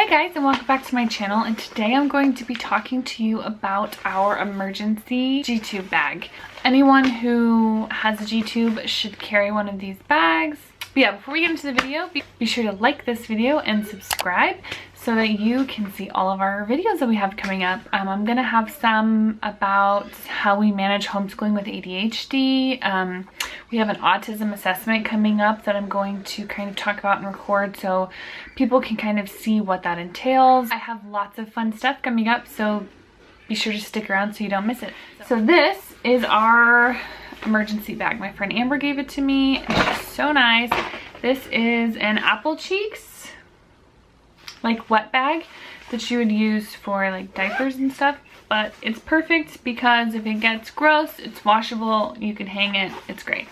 Hi guys, and welcome back to my channel, and today I'm going to be talking to you about our emergency G-tube bag. Anyone who has a G-tube should carry one of these bags. But yeah, before we get into the video, be sure to like this video and subscribe so that you can see all of our videos that we have coming up. I'm gonna have some about how we manage homeschooling with ADHD. We have an autism assessment coming up that I'm going to kind of talk about and record so people can kind of see what that entails. I have lots of fun stuff coming up, so be sure to stick around so you don't miss it. So this is our emergency bag. My friend Amber gave it to me. It's so nice. This is an Apple Cheeks like wet bag that you would use for like diapers and stuff, but it's perfect because if it gets gross, it's washable, you can hang it, it's great.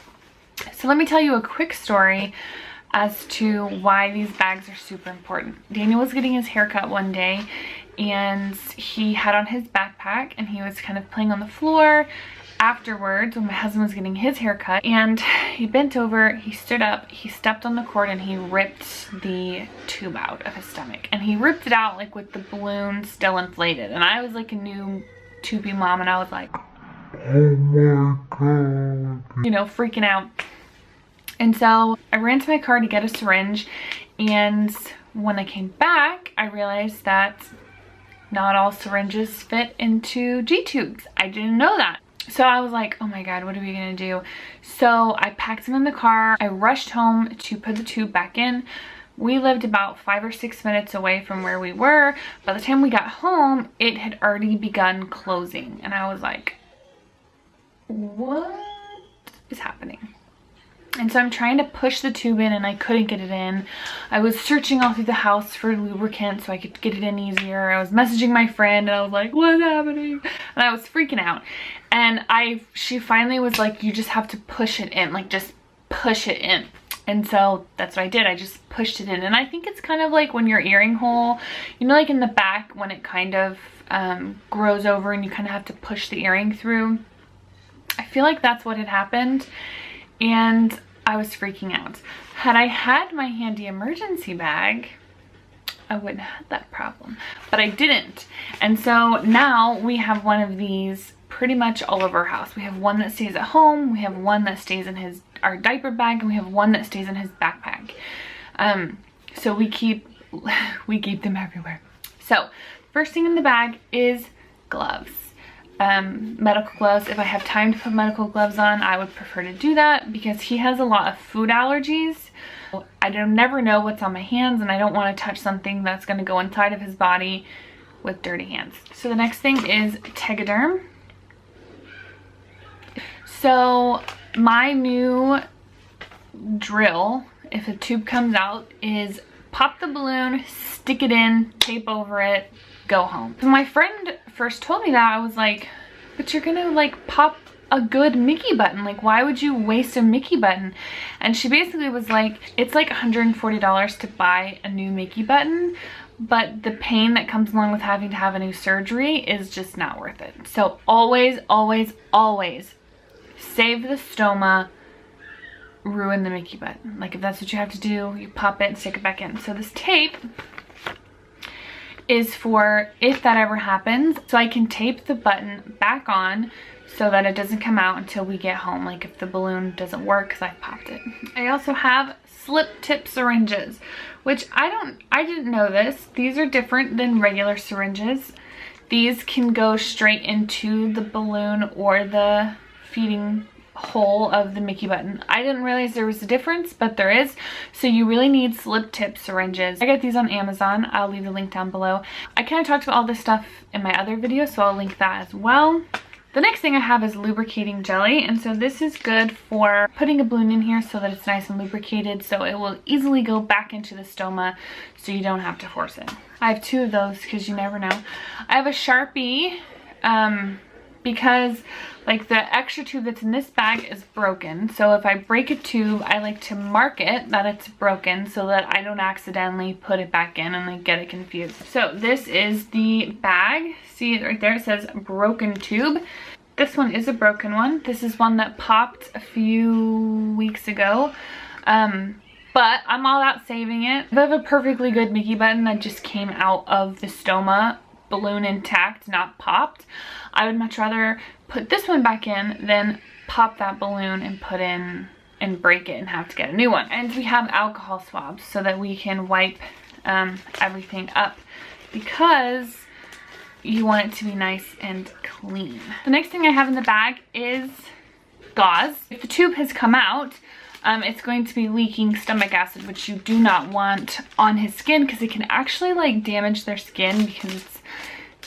So let me tell you a quick story as to why these bags are super important. Daniel was getting his haircut one day and he had on his backpack and he was kind of playing on the floor afterwards when my husband was getting his haircut, and he bent over, he stood up, he stepped on the cord, and he ripped the tube out of his stomach. And he ripped it out like with the balloon still inflated. And I was like a new tubey mom, and I was like, oh my god, you know, freaking out. And so I ran to my car to get a syringe, and when I came back, I realized that not all syringes fit into G-tubes. I didn't know that. So I was like, oh my god, what are we gonna do? So I packed them in the car. I rushed home to put the tube back in. We lived about 5 or 6 minutes away from where we were. By the time we got home, it had already begun closing. And I was like, what is happening? And so I'm trying to push the tube in and I couldn't get it in. I was searching all through the house for lubricant so I could get it in easier. I was messaging my friend and I was like, what's happening? And I was freaking out. And she finally was like, you just have to push it in, like just push it in. And so that's what I did. I just pushed it in. And I think it's kind of like when your earring hole, you know, like in the back when it kind of grows over and you kind of have to push the earring through. I feel like that's what had happened. And I was freaking out. Had I had my handy emergency bag, I wouldn't have had that problem, but I didn't. And so now we have one of these pretty much all over our house. We have one that stays at home, we have one that stays in our diaper bag, and we have one that stays in his backpack. So we keep them everywhere. So first thing in the bag is gloves. Medical gloves. If I have time to put medical gloves on, I would prefer to do that because he has a lot of food allergies. I never know what's on my hands, and I don't want to touch something that's going to go inside of his body with dirty hands. So the next thing is Tegaderm. So my new drill, if a tube comes out, is pop the balloon, stick it in, tape over it, go home. When my friend first told me that, I was like, but you're gonna like pop a good Mickey button, like why would you waste a Mickey button? And she basically was like, it's like $140 to buy a new Mickey button, but the pain that comes along with having to have a new surgery is just not worth it. So always, always, always save the stoma, ruin the Mickey button. Like if that's what you have to do, you pop it and stick it back in. So this tape is for if that ever happens, so I can tape the button back on so that it doesn't come out until we get home, like if the balloon doesn't work because I popped it. I also have slip tip syringes, which I didn't know this. These are different than regular syringes. These can go straight into the balloon or the feeding hole of the Mickey button. I didn't realize there was a difference, but there is. So you really need slip tip syringes. I got these on Amazon. I'll leave the link down below. I kind of talked about all this stuff in my other video, so I'll link that as well. The next thing I have is lubricating jelly, and so this is good for putting a balloon in here so that it's nice and lubricated, so it will easily go back into the stoma so you don't have to force it. I have 2 of those because you never know. I have a Sharpie because like the extra tube that's in this bag is broken, so if I break a tube, I like to mark it that it's broken so that I don't accidentally put it back in and like get it confused. So this is the bag. See it right there, it says broken tube. This one is a broken one. This is one that popped a few weeks ago. but I'm all about saving it. If I have a perfectly good Mickey button that just came out of the stoma balloon intact, not popped, I would much rather put this one back in than pop that balloon and put in and break it and have to get a new one. And we have alcohol swabs so that we can wipe everything up, because you want it to be nice and clean. The next thing I have in the bag is gauze. If the tube has come out, it's going to be leaking stomach acid, which you do not want on his skin, because it can actually like damage their skin because it's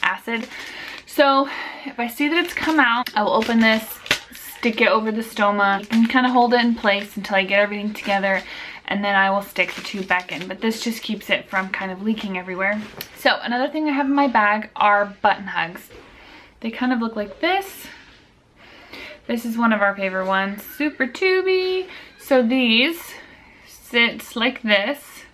acid. So if I see that it's come out, I will open this, stick it over the stoma, and kind of hold it in place until I get everything together, and then I will stick the tube back in. But this just keeps it from kind of leaking everywhere. So another thing I have in my bag are button hugs. They kind of look like this. This is one of our favorite ones, super tubey. So these sit like this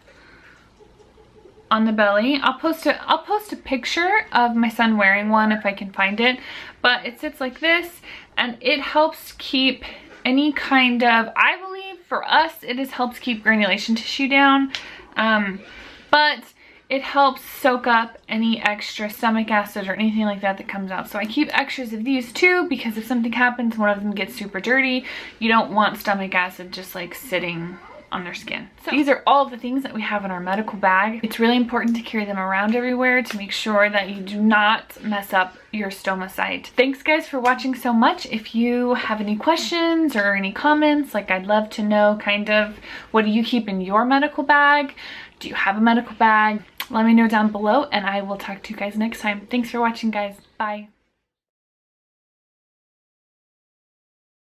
on the belly. I'll post a picture of my son wearing one if I can find it, but it sits like this, and it helps keep any kind of, I believe for us, helps keep granulation tissue down, but it helps soak up any extra stomach acid or anything like that that comes out. So I keep extras of these too, because if something happens, one of them gets super dirty, you don't want stomach acid just like sitting on their skin. So these are all the things that we have in our medical bag. It's really important to carry them around everywhere to make sure that you do not mess up your stoma site. Thanks guys for watching so much. If you have any questions or any comments, like I'd love to know kind of what do you keep in your medical bag? Do you have a medical bag? Let me know down below, and I will talk to you guys next time. Thanks for watching guys. Bye.